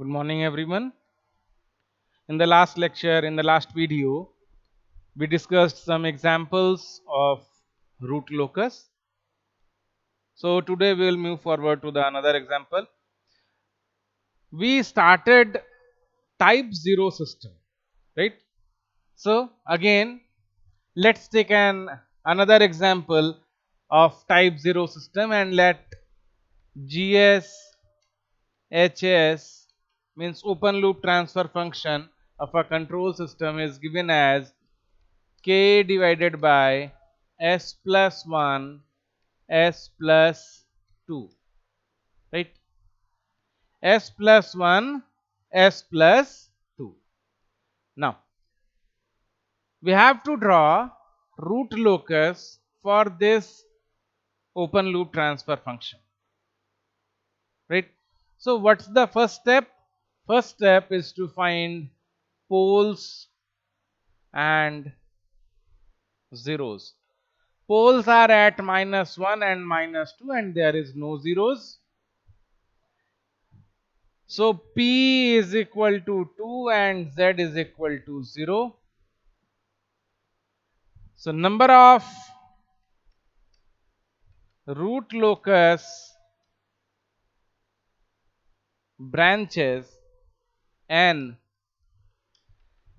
Good morning, everyone. In the last lecture, in the last video, we discussed some examples of root locus. So today we will move forward to the another example. We started type 0 system, right? So again, let's take another example of type 0 system and let GS HS means open loop transfer function of a control system is given as k divided by s plus 1 s plus 2, right? S plus 1 s plus 2. Now we have to draw root locus for this open loop transfer function, right? So what's the first step? First step is to find poles and zeros. Poles are at -1 and -2 and there is no zeros. So P is equal to 2 and Z is equal to 0. So number of root locus branches N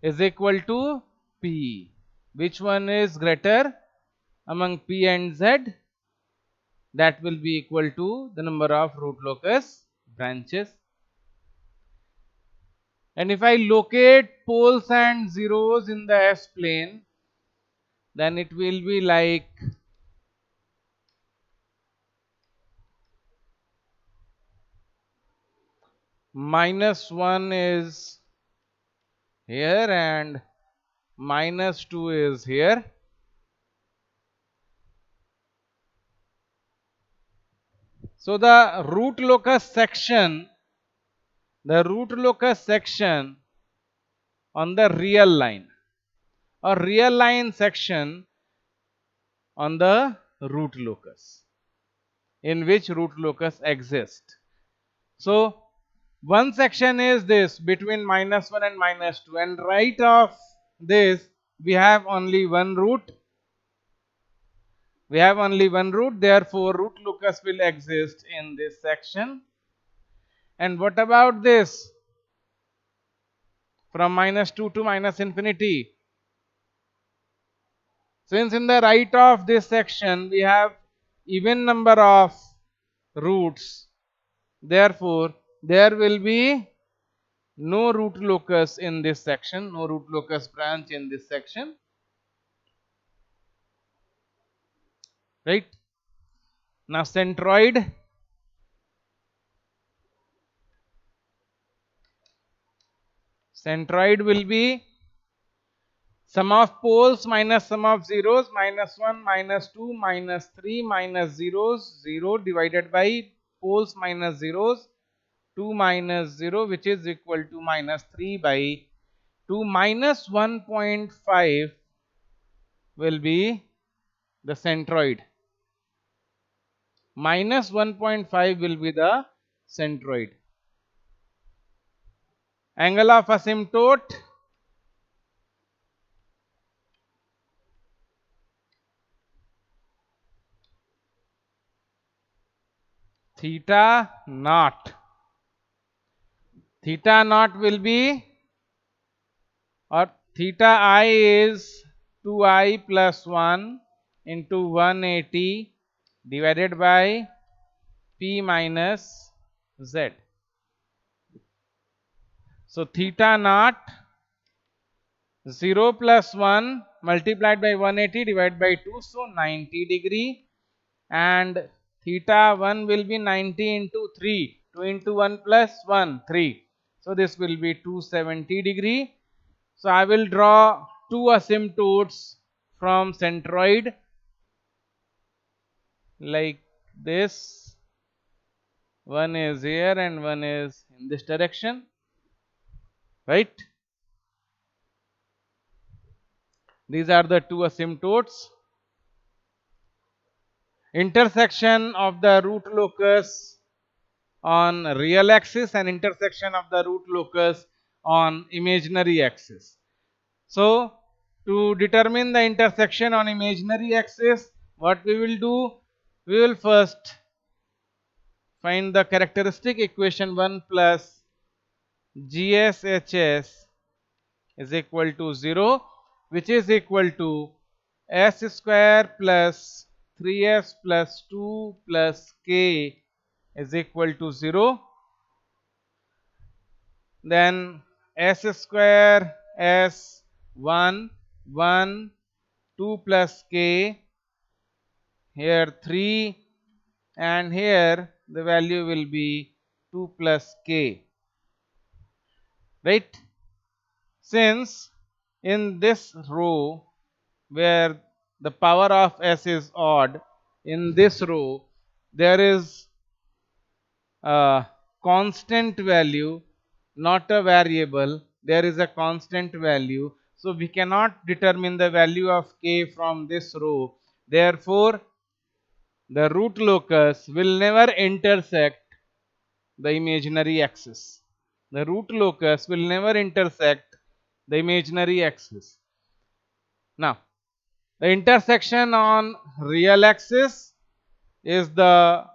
is equal to P. Which one is greater among P and Z? That will be equal to the number of root locus branches. And if I locate poles and zeros in the S plane, then it will be like -1 is here and -2 is here. So the root locus section on the real line or real line section on the root locus, in which root locus exists. So one section is this between -1 and -2, and right of this we have only one root. Therefore root locus will exist in this section. And what about this from -2 to -infinity? Since in the right of this section we have even number of roots, therefore there will be no root locus in this section, no root locus branch in this section, right? Now centroid will be sum of poles minus sum of zeros, -1, -2, -3, minus zeros, 0 divided by poles minus zeros, 2 minus 0, which is equal to -3 by 2. Minus 1.5 will be the centroid. Minus 1.5 will be the centroid. Angle of asymptote theta naught. Theta naught will be, or theta I is 2i plus 1 into 180 divided by p minus z. So theta naught 0 plus 1 multiplied by 180 divided by 2, so 90 degree, and theta 1 will be 90 into 3, 2 into 1 plus 1, 3. So this will be 270 degree. So I will draw two asymptotes from centroid like this. One is here and one is in this direction, right? These are the two asymptotes. Intersection of the root locus on real axis and intersection of the root locus on imaginary axis. So to determine the intersection on imaginary axis, what we will do, we will first find the characteristic equation 1 plus GSHS is equal to 0, which is equal to s square plus 3s plus 2 plus k is equal to 0. Then s square s 1 1 2 plus k, here 3, and here the value will be 2 plus k, right? Since in this row where the power of s is odd, in this row there is a constant value, not a variable, there is a constant value. So we cannot determine the value of k from this row. Therefore, the root locus will never intersect the imaginary axis. The root locus will never intersect the imaginary axis. Now, the intersection on real axis is the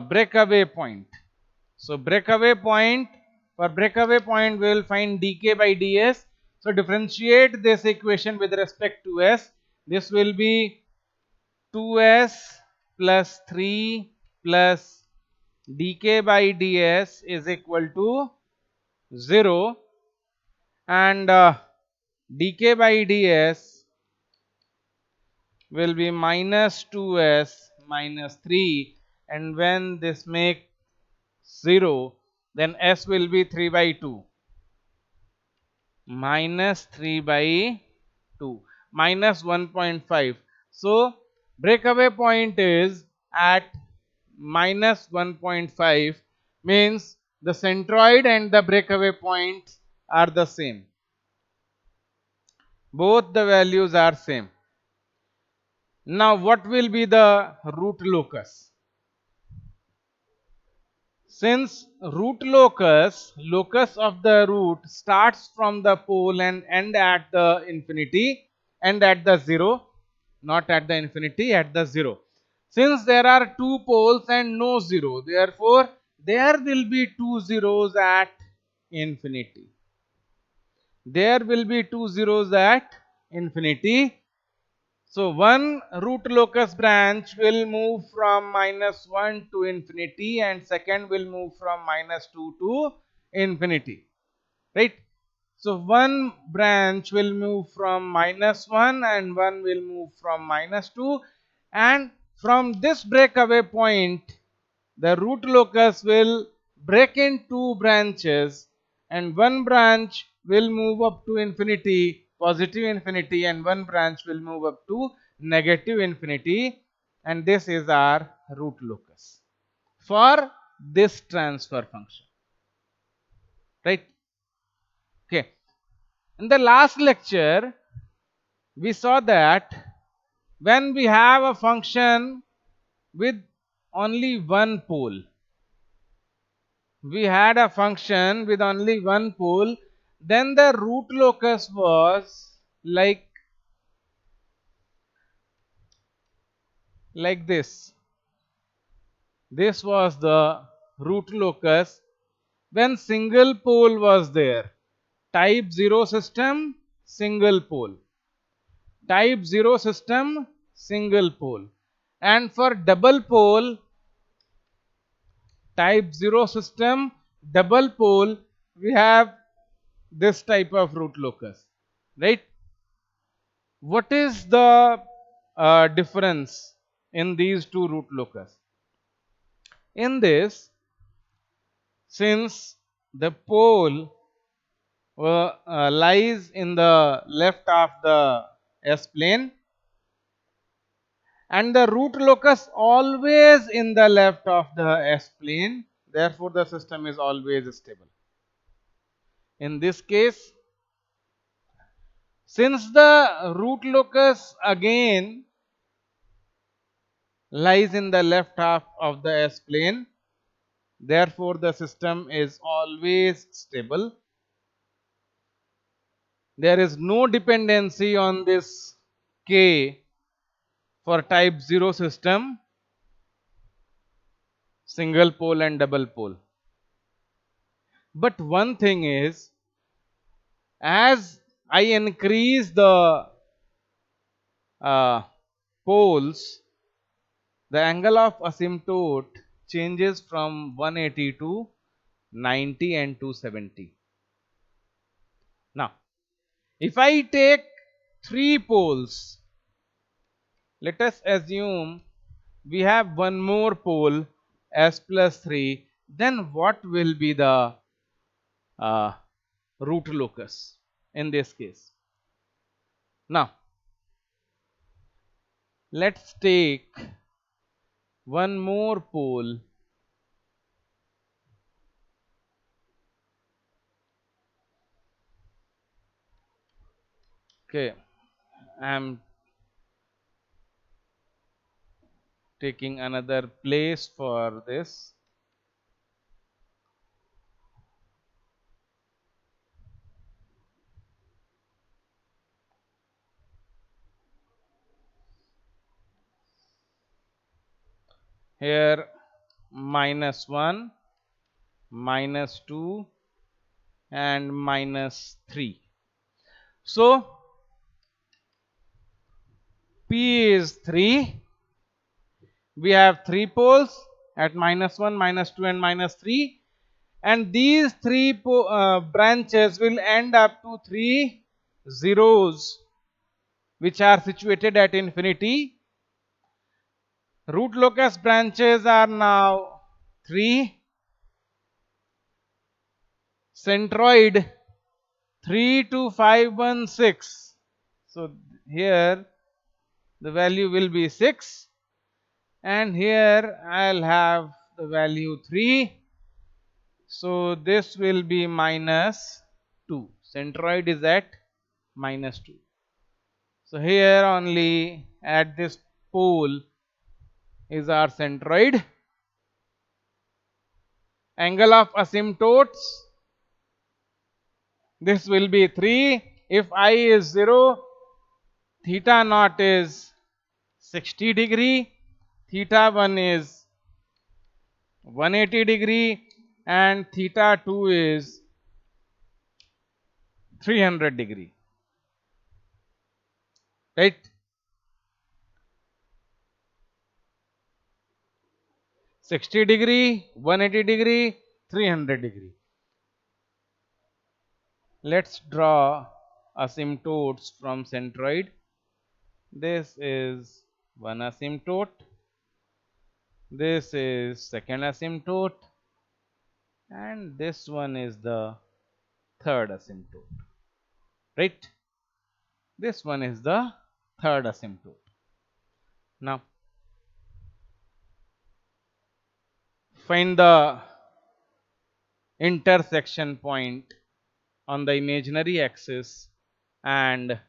breakaway point. So breakaway point, for breakaway point we will find dk by ds. So differentiate this equation with respect to s. This will be 2s plus 3 plus dk by ds is equal to 0, and dk by ds will be minus 2s minus 3, and when this make 0, then s will be 3 by 2, minus 3 by 2, minus 1.5. So breakaway point is at minus 1.5, means the centroid and the breakaway point are the same. Both the values are same. Now what will be the root locus? Since root locus of the root starts from the pole and end at the infinity, and at the 0, not at the infinity, at the 0. Since there are two poles and no 0, therefore there will be two zeros at infinity. There will be two zeros at infinity. So one root locus branch will move from minus 1 to infinity, and second will move from minus 2 to infinity, right? So one branch will move from minus 1 and one will move from minus 2, and from this breakaway point the root locus will break in two branches, and one branch will move up to infinity, positive infinity, and one branch will move up to negative infinity, and this is our root locus for this transfer function, right? Okay. In the last lecture we saw that when we have a function with only one pole, we had a function with only one pole, then the root locus was like this. This was the root locus when single pole was there. Type 0 system, single pole. Type 0 system, single pole. And for double pole, type 0 system, double pole, we have this type of root locus, right? What is the difference in these two root locus? In this, since the pole lies in the left of the S plane, and the root locus always in the left of the S plane, therefore the system is always stable. In this case, since the root locus again lies in the left half of the S plane, Therefore, the system is always stable. There is no dependency on this K for type 0 system, single pole and double pole. But one thing is, as I increase the poles, the angle of asymptote changes from 180 to 90 and 270. Now, if I take 3 poles, let us assume we have one more pole s plus 3, then what will be the uh, root locus in this case? Now, let's take one more pole okay. I am taking another place for this. Here -1, -2 and -3. So P is 3. We have 3 poles at -1, -2 and -3, and these 3 branches will end up to 3 zeros which are situated at infinity. Root locus branches are now 3, centroid 3 to 516. So here the value will be 6, and here I'll have the value 3. So this will be -2. Centroid is at -2. So here only at this pole is our centroid. Angle of asymptotes, this will be 3. If I is 0, theta naught is 60 degree, theta 1 is 180 degree, and theta 2 is 300 degree, right? Sixty degree, 180 degree, 300 degree. Let's draw asymptotes from centroid. This is one asymptote, this is second asymptote, and this one is the third asymptote, right? This one is the third asymptote. Now, find the intersection point on the imaginary axis and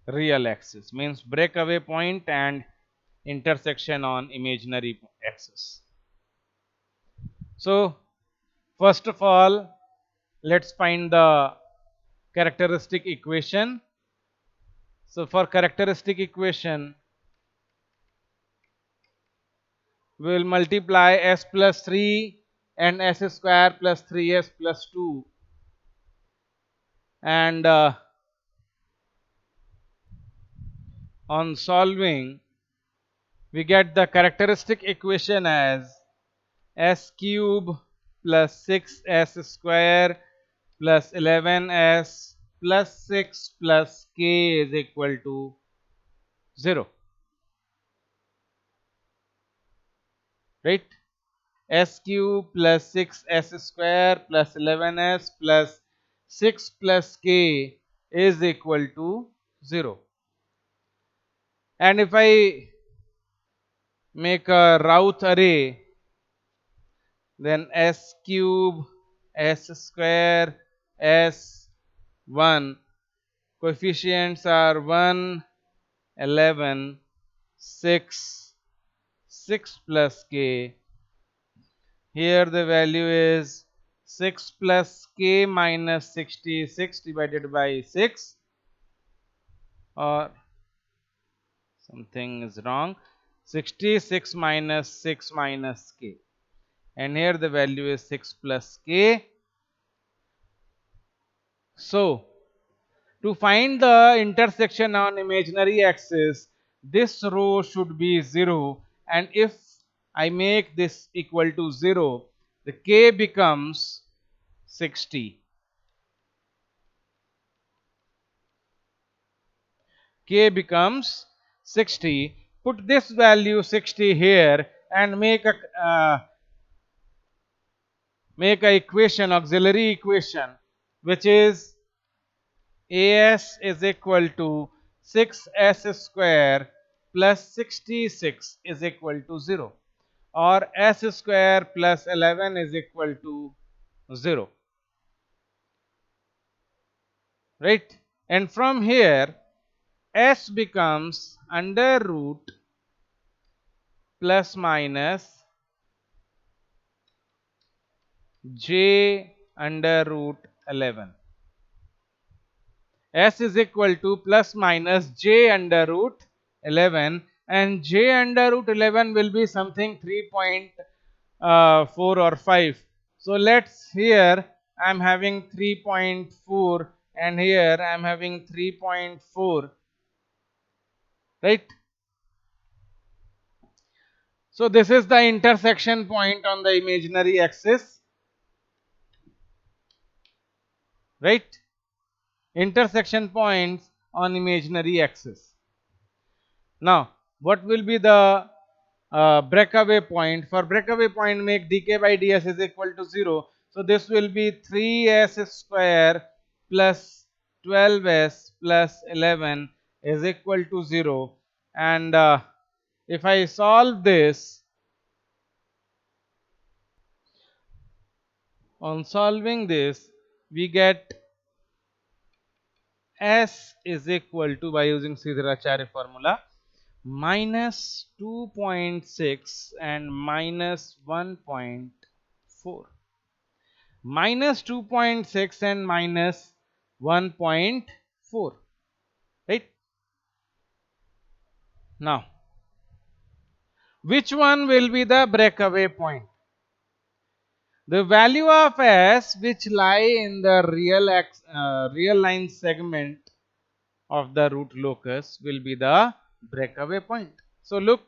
real axis, means breakaway point and intersection on imaginary axis. So first of all, let's find the characteristic equation. So for characteristic equation, we will multiply s plus 3 and s square plus 3s plus 2, and on solving we get the characteristic equation as s cube plus 6s square plus 11s plus 6 plus k is equal to 0, right? S cube plus 6s square plus 11s plus 6 plus k is equal to 0. And if I make a Routh array, then s cube, s square, s1, coefficients are 1, 11, 6, 6 plus k, Here the value is 6 plus k minus 66 divided by 6, or something is wrong, 66 minus 6 minus k, and here the value is 6 plus k. So to find the intersection on imaginary axis, this row should be 0, and if I make this equal to 0, the k becomes 60. K becomes 60. Put this value 60 here and make a equation, auxiliary equation, which is AS is equal to 6s square plus 66 is equal to 0, or s square plus 11 is equal to 0, right? And from here s becomes under root plus minus j under root 11. S is equal to plus minus j under root 11, and j under root 11 will be something 3.4 or 5. So let's, here I am having 3.4 and here I am having 3.4, right? So this is the intersection point on the imaginary axis, right? Intersection points on imaginary axis. Now, what will be the breakaway point? For breakaway point, make dk by ds is equal to 0. So this will be 3s square plus 12s plus 11 is equal to 0. And if I solve this, on solving this, we get s is equal to, by using Sridharacharya formula, minus 2.6 and minus 1.4. Minus 2.6 and minus 1.4, right? Now, which one will be the breakaway point? The value of s which lie in the real line segment of the root locus will be the breakaway point. So look,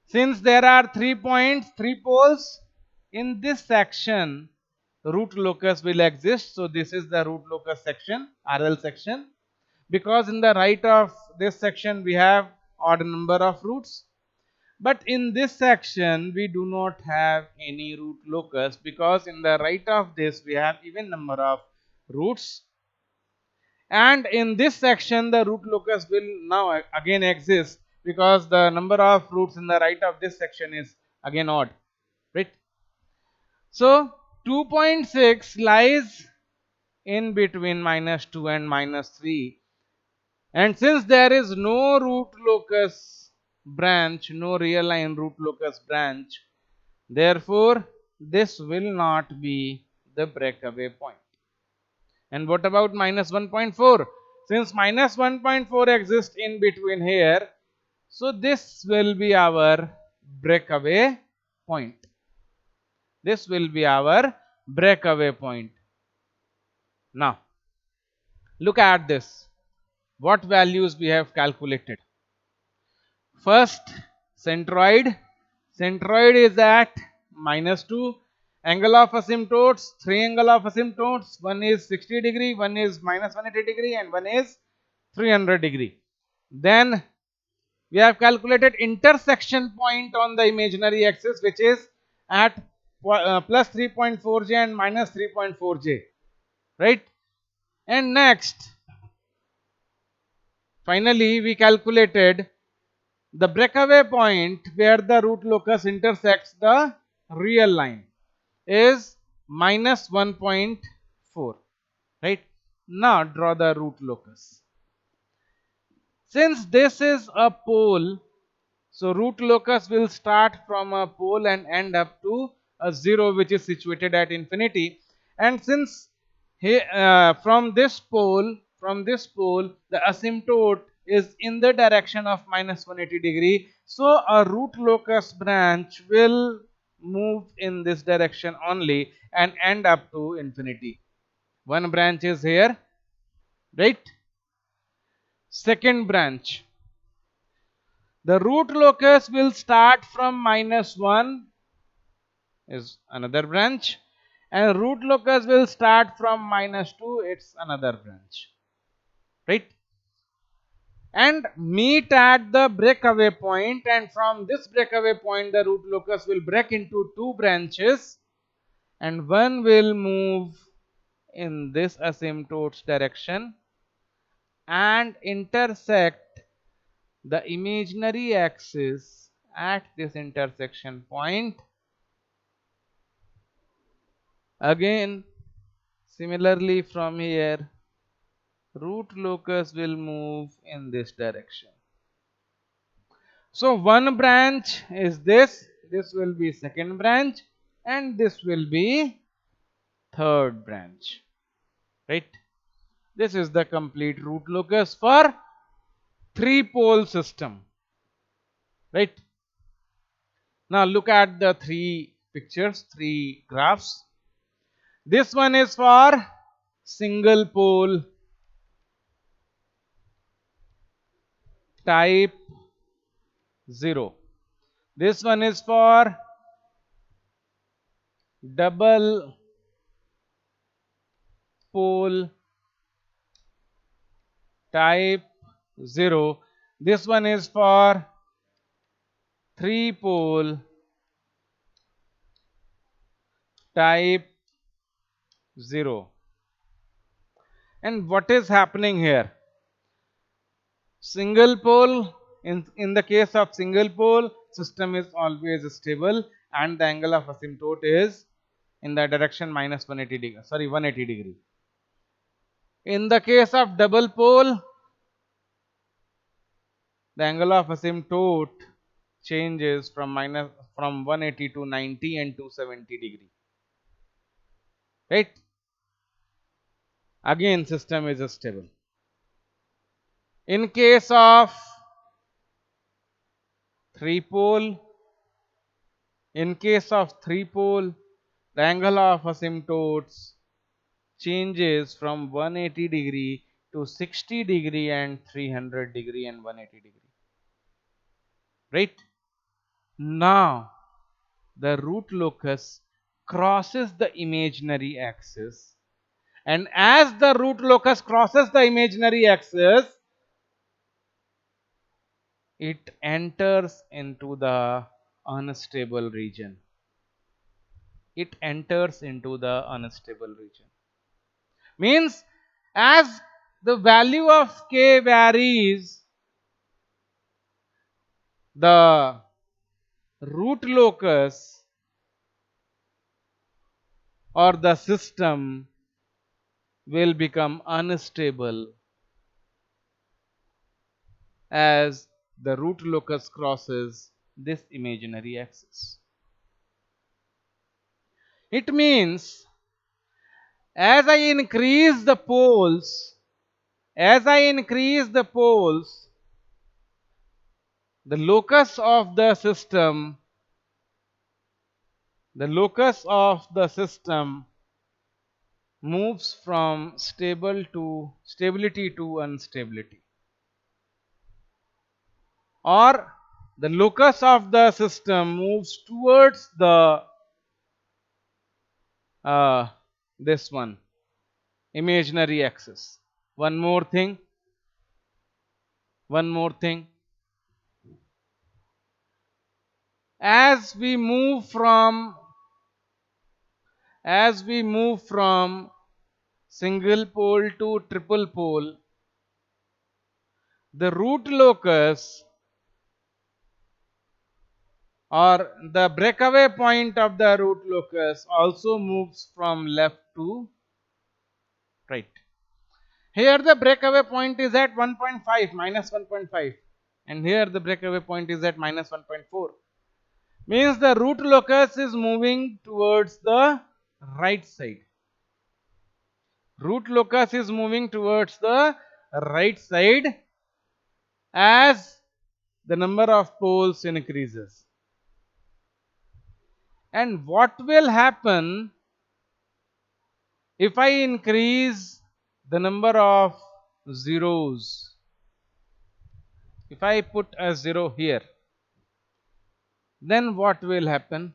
since there are 3 points, 3 poles, in this section root locus will exist. So this is the root locus section, RL section, because in the right of this section we have odd number of roots. But in this section we do not have any root locus, because in the right of this we have even number of roots. And in this section the root locus will now again exist, because the number of roots in the right of this section is again odd, right? So 2.6 lies in between minus 2 and minus 3, and since there is no root locus branch, no real line root locus branch, therefore this will not be the breakaway point. And what about minus 1.4? Since minus 1.4 exists in between here, so this will be our breakaway point. This will be our breakaway point. Now, look at this. What values we have calculated? First, centroid. Centroid is at minus 2. Angle of asymptotes, 3 angle of asymptotes. One is 60 degree, one is minus 180 degree, and one is 300 degree. Then we have calculated intersection point on the imaginary axis, which is at plus 3.4j and minus 3.4j, right? And next, finally, we calculated the breakaway point where the root locus intersects the real line is minus 1.4, right? Now draw the root locus. Since this is a pole, So root locus will start from a pole and end up to a 0 which is situated at infinity. And since from this pole the asymptote is in the direction of minus 180 degree, so a root locus branch will move in this direction only and end up to infinity. One branch is here, right? Second branch, the root locus will start from minus 1 is another branch, and root locus will start from minus 2, it's another branch, right? And meet at the breakaway point, and from this breakaway point the root locus will break into two branches, and one will move in this asymptote's direction and intersect the imaginary axis at this intersection point. Again, similarly from here, root locus will move in this direction. So one branch is this will be second branch, and this will be third branch, right? This is the complete root locus for three pole system, right? Now look at the three pictures, three graphs. This one is for single pole type 0. This one is for double pole type 0. This one is for three pole type 0. And what is happening here? Single pole, in the case of single pole, system is always stable and the angle of asymptote is in the direction minus 180 degree, 180 degree. In the case of double pole, the angle of asymptote changes from 180 to 90 and 270 degree, right? Again system is stable. In case of three pole, the angle of asymptotes changes from 180 degree to 60 degree and 300 degree and 180 degree, right? Now the root locus crosses the imaginary axis, and as the root locus crosses the imaginary axis, it enters into the unstable region. Means as the value of k varies, the root locus or the system will become unstable as the root locus crosses this imaginary axis. It means as I increase the poles, the locus of the system moves from stability to instability, or the locus of the system moves towards the this one imaginary axis. One more thing, as we move from single pole to triple pole, the root locus or the breakaway point of the root locus also moves from left to right. Here the breakaway point is at 1.5, minus 1.5, and here the breakaway point is at minus 1.4. Means the root locus is moving towards the right side. Root locus is moving towards the right side as the number of poles increases. And what will happen if I increase the number of zeros? If I put a 0 here, then what will happen?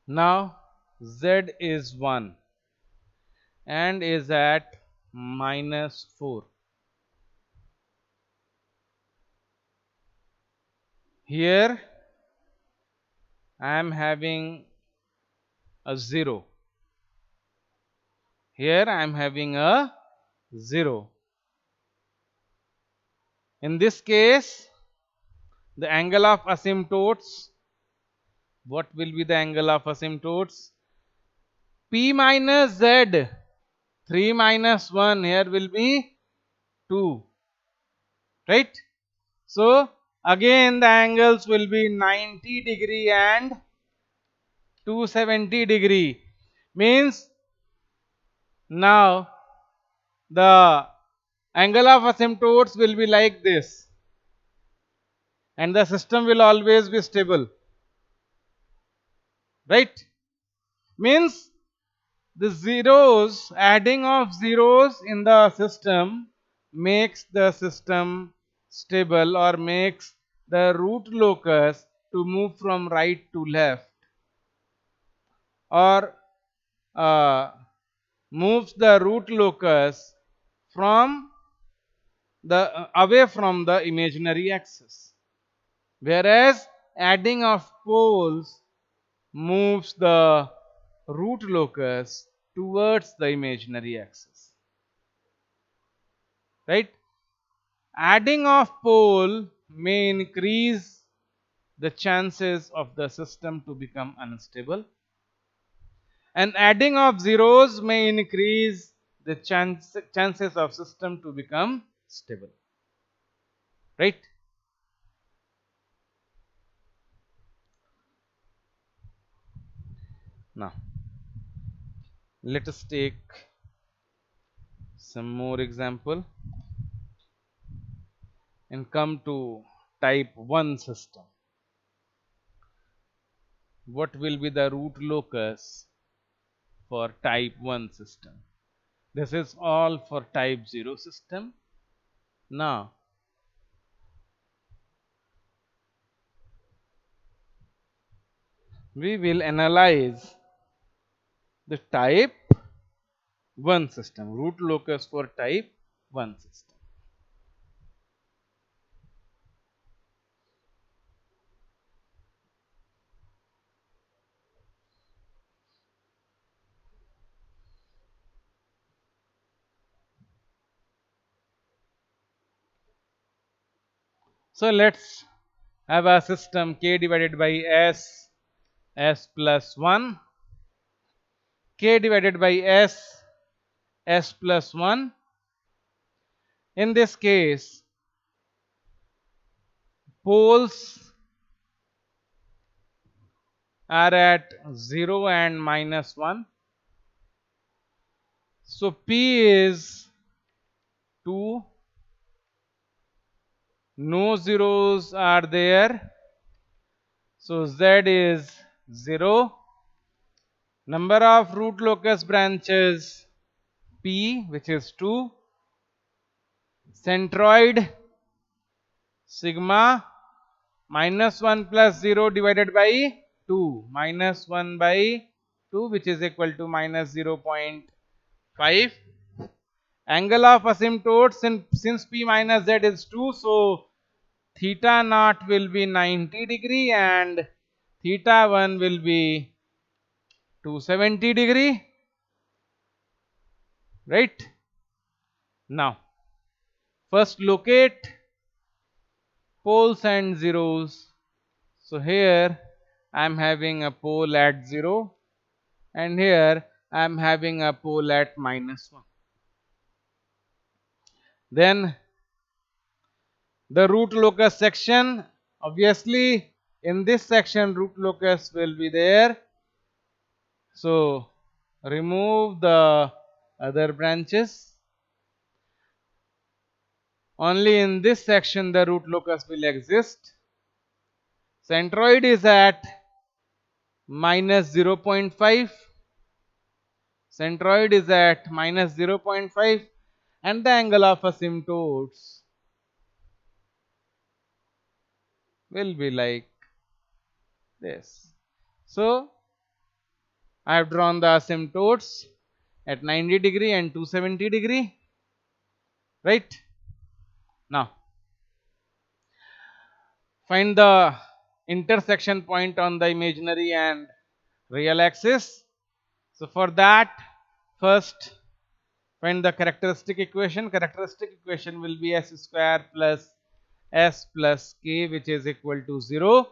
Now z is 1 and is at minus 4. Here I am having a 0. Here I am having a 0. In this case, the angle of asymptotes, what will be the angle of asymptotes? P minus z, 3 minus 1, here will be 2, right? So again the angles will be 90 degree and 270 degree. Means now the angle of asymptotes will be like this and the system will always be stable, right? Means the zeros, adding of zeros in the system makes the system stable or makes the root locus to move from right to left, or moves the root locus from the away from the imaginary axis, whereas adding of poles moves the root locus towards the imaginary axis, right? Adding of pole may increase the chances of the system to become unstable, and adding of zeros may increase the chances of system to become stable, right? Now let us take some more example and come to type 1 system. What will be the root locus for type 1 system? This is all for type 0 system. Now we will analyze the type 1 system, root locus for type 1 system. So let's have a system k divided by s, s plus 1, k divided by s, s plus 1. In this case, poles are at 0 and minus 1. So P is 2, no zeros are there. So Z is 0. Number of root locus branches P, which is 2. Centroid sigma minus 1 plus 0 divided by 2, minus 1 by 2, which is equal to minus 0.5. Angle of asymptotes, since P minus Z is 2, so theta naught will be 90 degree and theta 1 will be 270 degree, right? Now first locate poles and zeros. So here I am having a pole at 0 and here I am having a pole at minus 1. Then the root locus section, obviously in this section root locus will be there. So remove the other branches. Only in this section the root locus will exist. Centroid is at minus 0.5. Centroid is at minus 0.5 and the angle of asymptotes will be like this. So I have drawn the asymptotes at 90 degree and 270 degree, right? Now find the intersection point on the imaginary and real axis. So for that, first find the characteristic equation. Characteristic equation will be s square plus s plus k, which is equal to 0.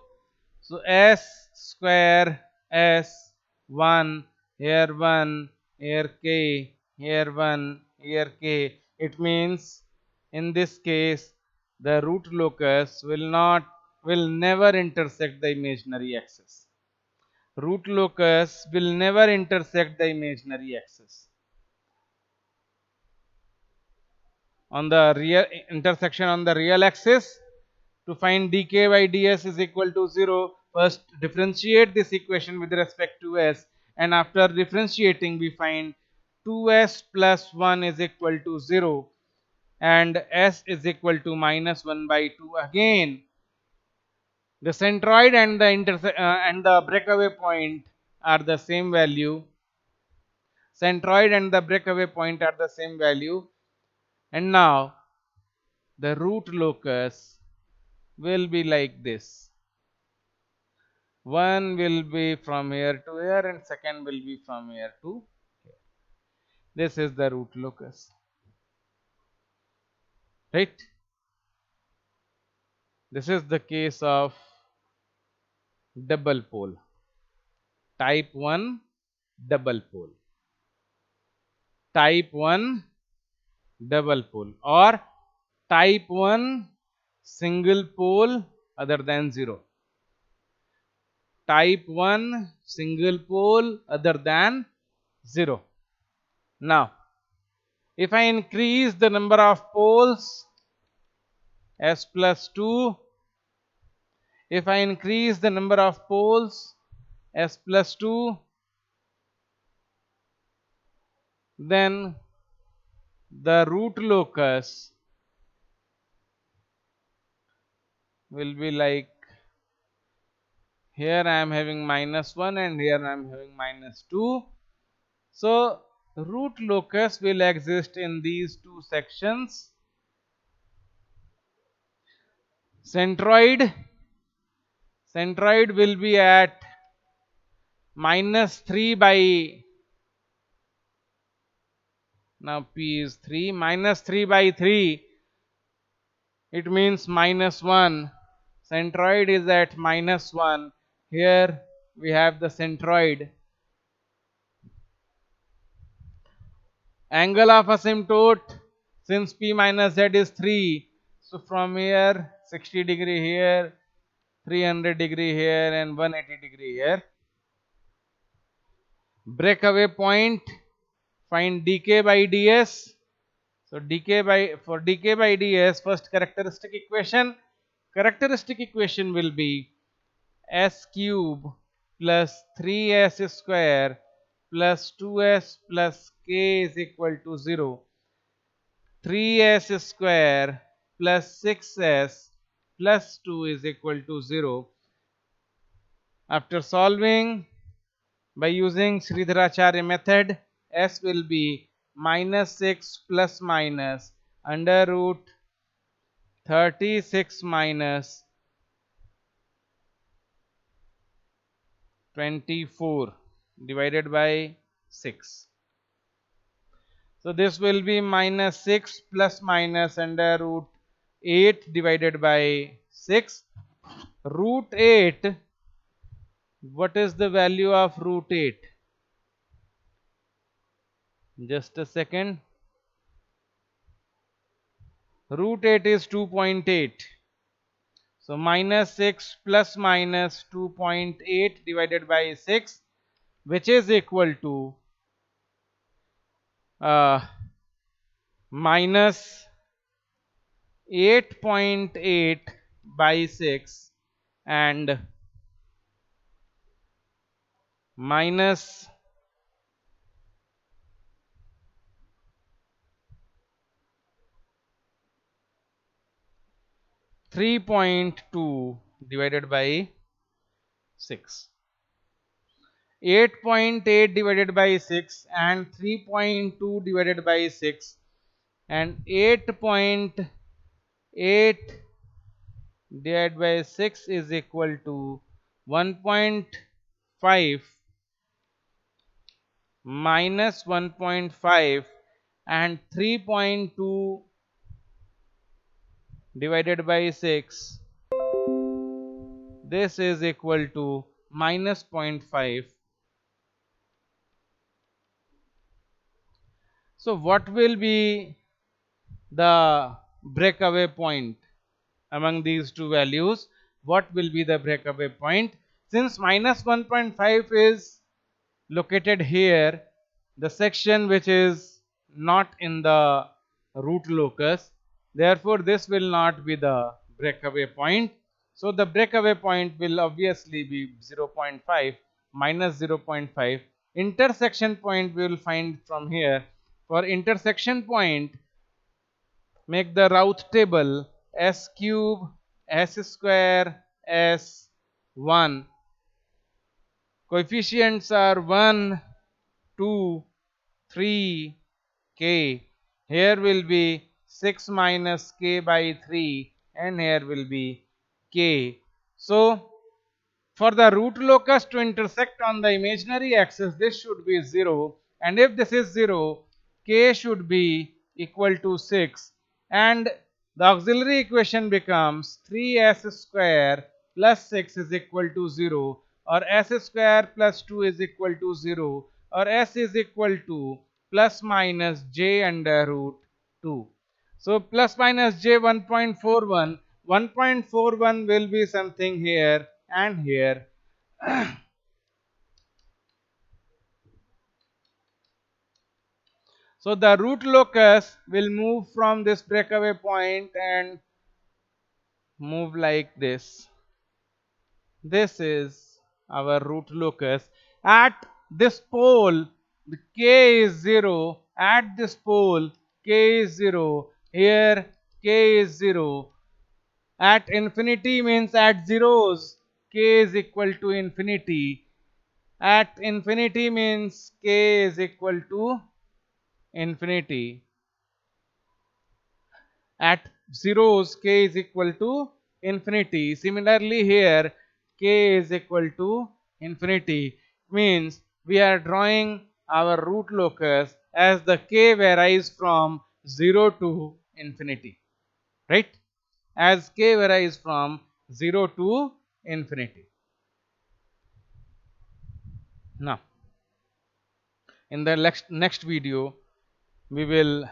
So s square s 1 here 1 here k here 1 here k. It means in this case the root locus will never intersect the imaginary axis. Root locus will never intersect the imaginary axis. On the real intersection on the real axis, to find dk by ds is equal to 0, first differentiate this equation with respect to s, and after differentiating we find 2s plus 1 is equal to 0 and s is equal to minus 1 by 2. Again the centroid and the breakaway point are the same value. Centroid and the breakaway point are the same value, and now the root locus will be like this. One will be from here to here and second will be from here to here. This is the root locus, right? This is the case of double pole, type 1 double pole, type 1 double pole, or type 1 single pole other than 0. Type 1 single pole other than 0. Now if I increase the number of poles s plus 2, if I increase the number of poles s plus 2, then the root locus will be like, here I am having minus 1 and here I am having minus 2. So root locus will exist in these two sections. Centroid will be at minus 3 by, now p is 3, minus 3 by 3, it means minus 1. Centroid is at minus 1. Here we have the centroid. Angle of asymptote, since p minus z is 3, so from here 60 degree here, 300 degree here and 180 degree here. Breakaway point, find dk by ds. So for dk by ds, first characteristic equation will be s cube plus 3s square plus 2s plus k is equal to 0. 3s square plus 6s plus 2 is equal to 0. After solving by using Sridharacharya method, s will be minus 6 plus minus under root 36 minus 24 divided by 6. So this will be minus 6 plus minus under root 8 divided by 6. Root 8, what is the value of root 8? Just a second. Root 8 is 2.8. So minus 6 plus minus 2.8 divided by 6, which is equal to uh, minus 8.8 by 6 and minus 3.2 divided by 6. 8.8 divided by 6 and 3.2 divided by 6 and 8.8 divided by 6 is equal to 1.5 minus 1.5 and 3.2 divided by 6, this is equal to minus 0.5. So what will be the breakaway point among these two values? What will be the breakaway point? Since minus 1.5 is located here, the section which is not in the root locus, therefore this will not be the breakaway point. So the breakaway point will obviously be 0.5 minus 0.5. Intersection point we will find from here. For intersection point, make the route table s cube s square s 1. Coefficients are 1, 2, 3, k. Here will be 6 minus k by 3 and here will be k. So for the root locus to intersect on the imaginary axis, this should be 0, and if this is 0, k should be equal to 6, and the auxiliary equation becomes 3s square plus 6 is equal to 0, or s square plus 2 is equal to 0, or s is equal to plus minus j under root 2. So plus minus j 1.41, 1.41 will be something here and here. So the root locus will move from this breakaway point and move like this. This is our root locus. At this pole, the k is 0. At this pole, k is 0. Here, k is 0. At infinity means at zeros, k is equal to infinity. At infinity means k is equal to infinity. At zeros, k is equal to infinity. Similarly here, k is equal to infinity. Means we are drawing our root locus as the k varies from 0 to infinity. Right? As k varies from 0 to infinity. Now, in the next video, we will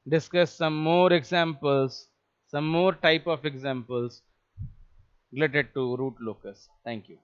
discuss some more examples, some more type of examples related to root locus. Thank you.